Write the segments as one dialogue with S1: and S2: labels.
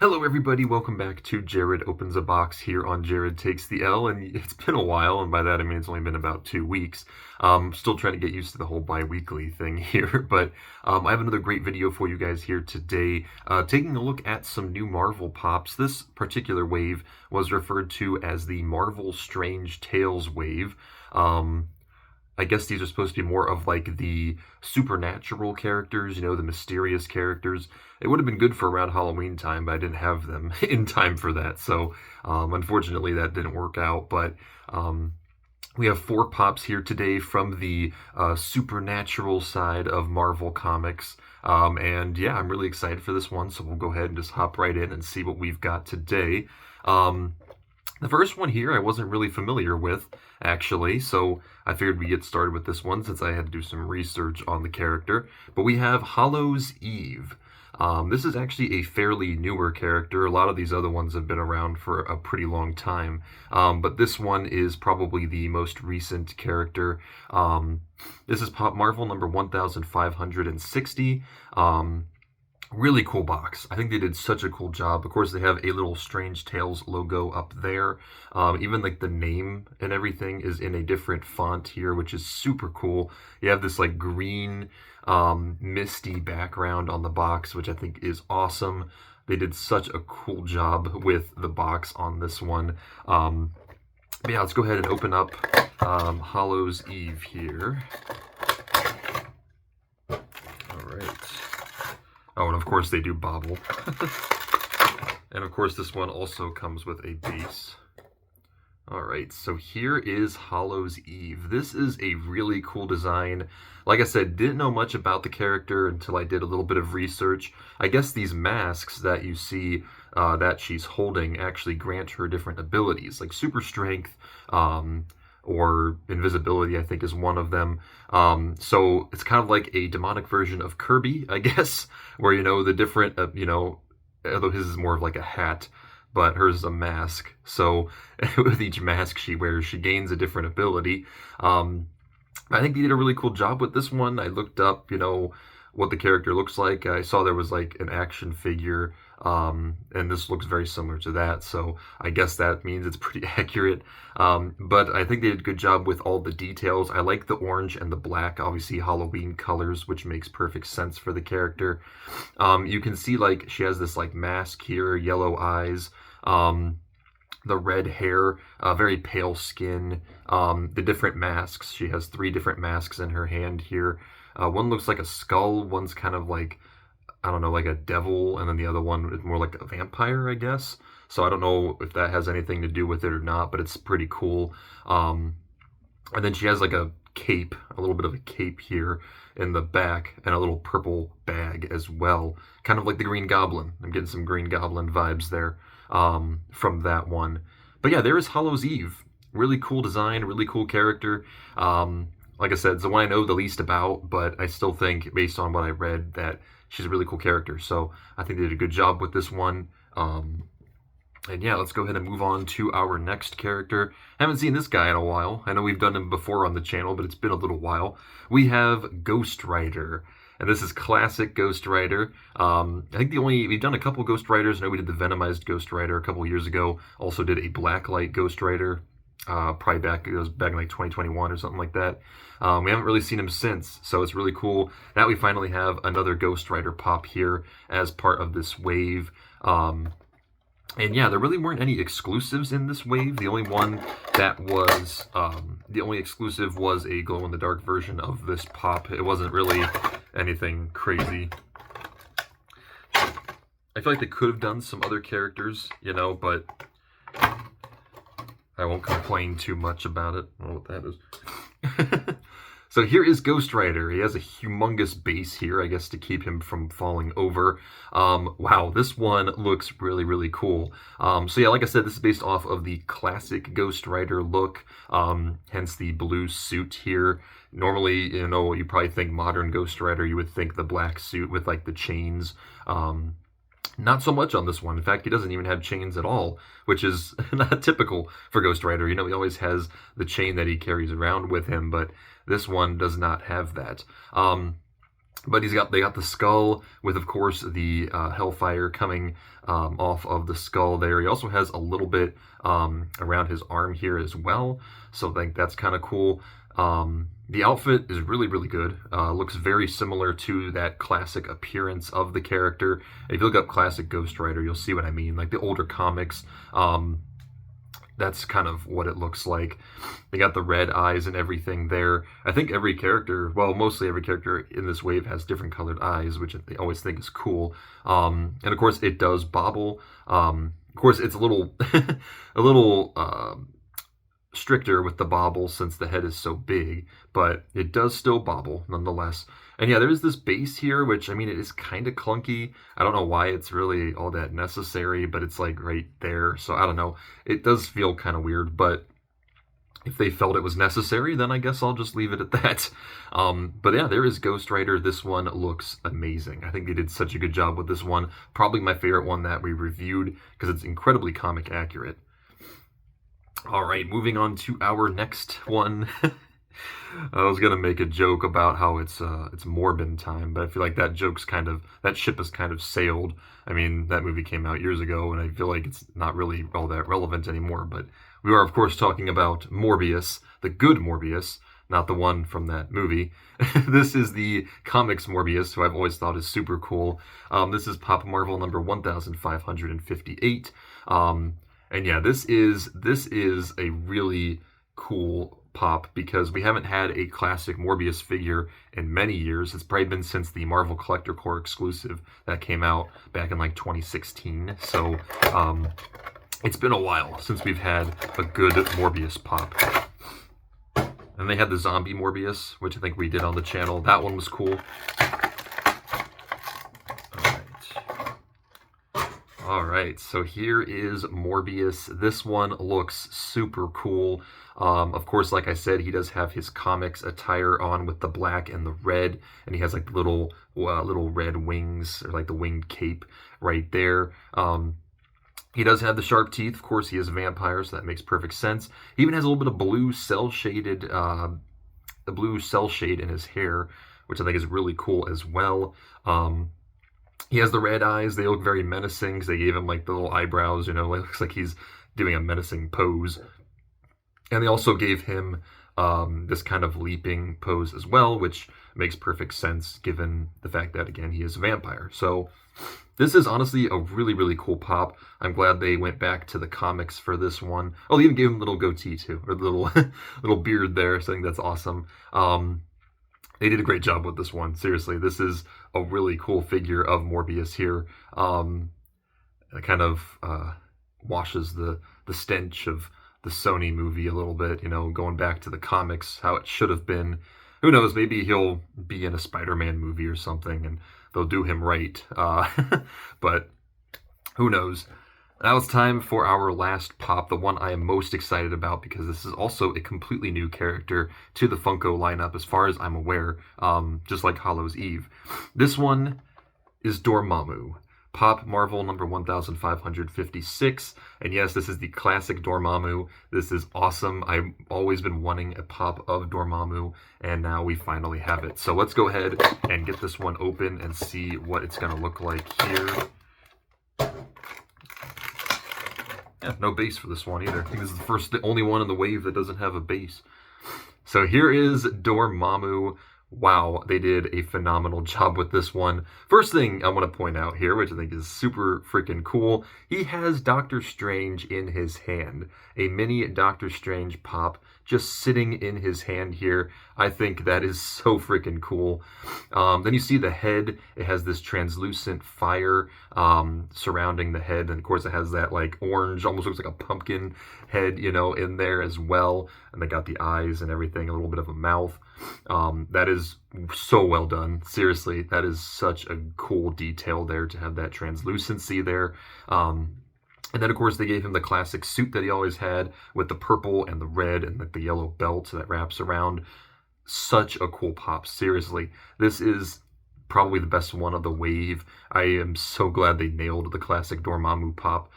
S1: Hello everybody, welcome back to Jared Opens a Box here on Jared Takes the L, and it's been a while, and by that I mean it's only been about 2 weeks. Still trying to get used to the whole bi-weekly thing here, but I have another great video for you guys here today, taking a look at some new Marvel pops. This particular wave was referred to as the Marvel Strange Tales wave. I guess these are supposed to be more of like the supernatural characters, the mysterious characters. It would have been good for around Halloween time, but I didn't have them in time for that. So unfortunately, that didn't work out. But we have 4 pops here today from the supernatural side of Marvel Comics. And yeah, I'm really excited for this one. So we'll go ahead and just hop right in and see what we've got today. The first one here I wasn't really familiar with, actually, so I figured we'd get started with this one since I had to do some research on the character. But we have Hallows Eve. This is actually a fairly newer character. A lot of these other ones have been around for a pretty long time, but this one is probably the most recent character. This is Pop Marvel number 1560. Really cool box. I think they did such a cool job. Of course, they have a little Strange Tales logo up there. Even like the name and everything is in a different font here, which is super cool. You have this like green, misty background on the box, which I think is awesome. They did such a cool job with the box on this one. But yeah, let's go ahead and open up Hallows Eve here. All right. Oh, and of course they do bobble. And of course this one also comes with a base. Alright, so here is Hallows Eve. This is a really cool design. Like I said, didn't know much about the character until I did a little bit of research. I guess these masks that you see that she's holding actually grant her different abilities, like super strength, or invisibility, I think, is one of them. So it's kind of like a demonic version of Kirby, I guess, where, the different, although his is more of like a hat, but hers is a mask. So with each mask she wears, she gains a different ability. I think they did a really cool job with this one. I looked up, what the character looks like. I saw there was like an action figure, and this looks very similar to that, so I guess that means it's pretty accurate. But I think they did a good job with all the details. I like the orange and the black, obviously Halloween colors, which makes perfect sense for the character. You can see like she has this like mask here, yellow eyes, the red hair, very pale skin, the different masks. She has 3 different masks in her hand here. One looks like a skull, one's kind of like, I don't know, like a devil, and then the other one is more like a vampire, I guess. So I don't know if that has anything to do with it or not, but it's pretty cool. And then she has like a cape, a little bit of a cape here in the back, and a little purple bag as well. Kind of like the Green Goblin. I'm getting some Green Goblin vibes there from that one. But yeah, there is Hallows Eve. Really cool design, really cool character. Like I said, it's the one I know the least about, but I still think, based on what I read, that she's a really cool character. So I think they did a good job with this one. And yeah, let's go ahead and move on to our next character. Haven't seen this guy in a while. I know we've done him before on the channel, but it's been a little while. We have Ghost Rider. And this is classic Ghost Rider. I think we've done a couple Ghost Riders. I know we did the Venomized Ghost Rider a couple years ago. Also did a Blacklight Ghost Rider. Probably it was back in like 2021 or something like that. We haven't really seen him since, so it's really cool that we finally have another Ghost Rider pop here as part of this wave. And yeah, there really weren't any exclusives in this wave. The only one that was, the only exclusive was a glow-in-the-dark version of this pop. It wasn't really anything crazy. I feel like they could have done some other characters, but I won't complain too much about it. I don't know what that is. So here is Ghost Rider. He has a humongous base here, I guess, to keep him from falling over. Wow, this one looks really, really cool. So yeah, like I said, this is based off of the classic Ghost Rider look, hence the blue suit here. Normally, you probably think modern Ghost Rider, you would think the black suit with like the chains. Not so much on this one. In fact, he doesn't even have chains at all, which is not typical for Ghost Rider. He always has the chain that he carries around with him, but this one does not have that. But they got the skull with, of course, the hellfire coming off of the skull there. He also has a little bit around his arm here as well, so I think that's kind of cool. The outfit is really, really good. Looks very similar to that classic appearance of the character. If you look up classic Ghost Rider, you'll see what I mean. Like the older comics, that's kind of what it looks like. They got the red eyes and everything there. I think every character, well, mostly every character in this wave has different colored eyes, which I always think is cool. And of course, it does bobble. Of course, it's a little, a little stricter with the bobble since the head is so big, but it does still bobble nonetheless. And yeah, there's this base here, which, I mean, it is kind of clunky. I don't know why it's really all that necessary, but it's like right there. So I don't know. It does feel kind of weird, but if they felt it was necessary, then I guess I'll just leave it at that. But yeah, there is Ghost Rider. This one looks amazing. I think they did such a good job with this one. Probably my favorite one that we reviewed because it's incredibly comic accurate. All right, moving on to our next one. I was gonna make a joke about how it's Morbin time, but I feel like that ship has kind of sailed. I mean, that movie came out years ago, and I feel like it's not really all that relevant anymore. But we are, of course, talking about Morbius, the good Morbius, not the one from that movie. This is the comics Morbius, who I've always thought is super cool. This is Pop Marvel number 1558. And yeah, this is a really cool pop because we haven't had a classic Morbius figure in many years. It's probably been since the Marvel Collector Corps exclusive that came out back in like 2016. So it's been a while since we've had a good Morbius pop. And they had the zombie Morbius, which I think we did on the channel. That one was cool. All right, so here is Morbius. This one looks super cool. Of course, like I said, he does have his comics attire on with the black and the red, and he has like little red wings, or like the winged cape right there. He does have the sharp teeth. Of course, he is a vampire, so that makes perfect sense. He even has a little bit of blue cell shade in his hair, which I think is really cool as well. He has the red eyes. They look very menacing because they gave him like the little eyebrows, you know, it looks like he's doing a menacing pose. And they also gave him this kind of leaping pose as well, which makes perfect sense given the fact that, again, he is a vampire. So this is honestly a really, really cool pop. I'm glad they went back to the comics for this one. Oh, they even gave him a little goatee too, or a little, little beard there, so I think that's awesome. They did a great job with this one. Seriously, this is a really cool figure of Morbius here. It kind of washes the stench of the Sony movie a little bit, you know, going back to the comics, how it should have been. Who knows, maybe he'll be in a Spider-Man movie or something, and they'll do him right. But who knows? Now it's time for our last pop, the one I am most excited about, because this is also a completely new character to the Funko lineup, as far as I'm aware, just like Hallows Eve. This one is Dormammu. Pop Marvel number 1556. And yes, this is the classic Dormammu. This is awesome. I've always been wanting a pop of Dormammu, and now we finally have it. So let's go ahead and get this one open and see what it's going to look like here. Yeah, no base for this one either. I think this is the only one in the wave that doesn't have a base. So here is Dormammu. Wow, they did a phenomenal job with this one. First thing I want to point out here, which I think is super freaking cool, he has Doctor Strange in his hand. A mini Doctor Strange pop just sitting in his hand here. I think that is so freaking cool. Then you see the head. It has this translucent fire surrounding the head. And of course it has that like orange, almost looks like a pumpkin head, you know, in there as well. And they got the eyes and everything, a little bit of a mouth. That is so well done. Seriously, that is such a cool detail there to have that translucency there. And then, of course, they gave him the classic suit that he always had with the purple and the red and the yellow belt that wraps around. Such a cool pop. Seriously, this is probably the best one of the wave. I am so glad they nailed the classic Dormammu pop.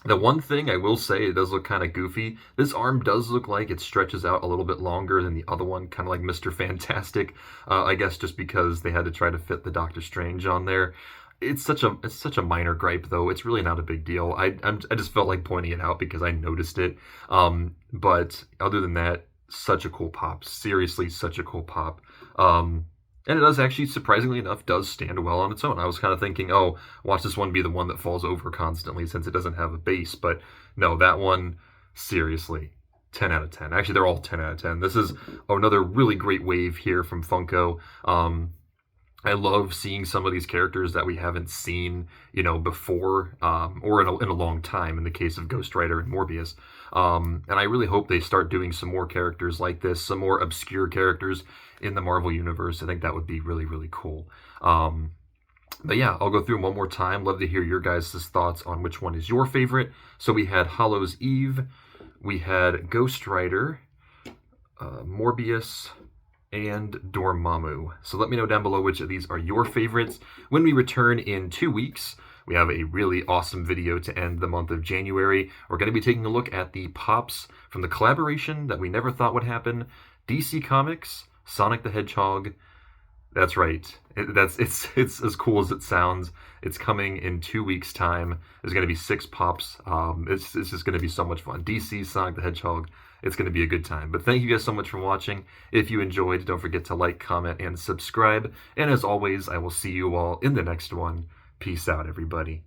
S1: The one thing I will say, it does look kind of goofy. This arm does look like it stretches out a little bit longer than the other one, kind of like Mr. Fantastic. I guess just because they had to try to fit the Doctor Strange on there. It's such a minor gripe though. It's really not a big deal. I just felt like pointing it out because I noticed it. But other than that, such a cool pop. Seriously, such a cool pop. And it does actually, surprisingly enough, does stand well on its own. I was kind of thinking, oh, watch this one be the one that falls over constantly since it doesn't have a base. But no, that one, seriously, 10 out of 10. Actually, they're all 10 out of 10. This is another really great wave here from Funko. I love seeing some of these characters that we haven't seen, before, or in a long time, in the case of Ghost Rider and Morbius. And I really hope they start doing some more characters like this, some more obscure characters in the Marvel Universe. I think that would be really, really cool. But yeah, I'll go through them one more time. Love to hear your guys' thoughts on which one is your favorite. So we had Hallows Eve, we had Ghost Rider, Morbius, and Dormammu. So let me know down below which of these are your favorites. When we return in 2 weeks, we have a really awesome video to end the month of January. We're going to be taking a look at the pops from the collaboration that we never thought would happen. DC Comics, Sonic the Hedgehog. That's right. It's as cool as it sounds. It's coming in 2 weeks' time. There's going to be 6 pops. It's just going to be so much fun. DC, Sonic the Hedgehog. It's going to be a good time. But thank you guys so much for watching. If you enjoyed, don't forget to like, comment, and subscribe. And as always, I will see you all in the next one. Peace out, everybody.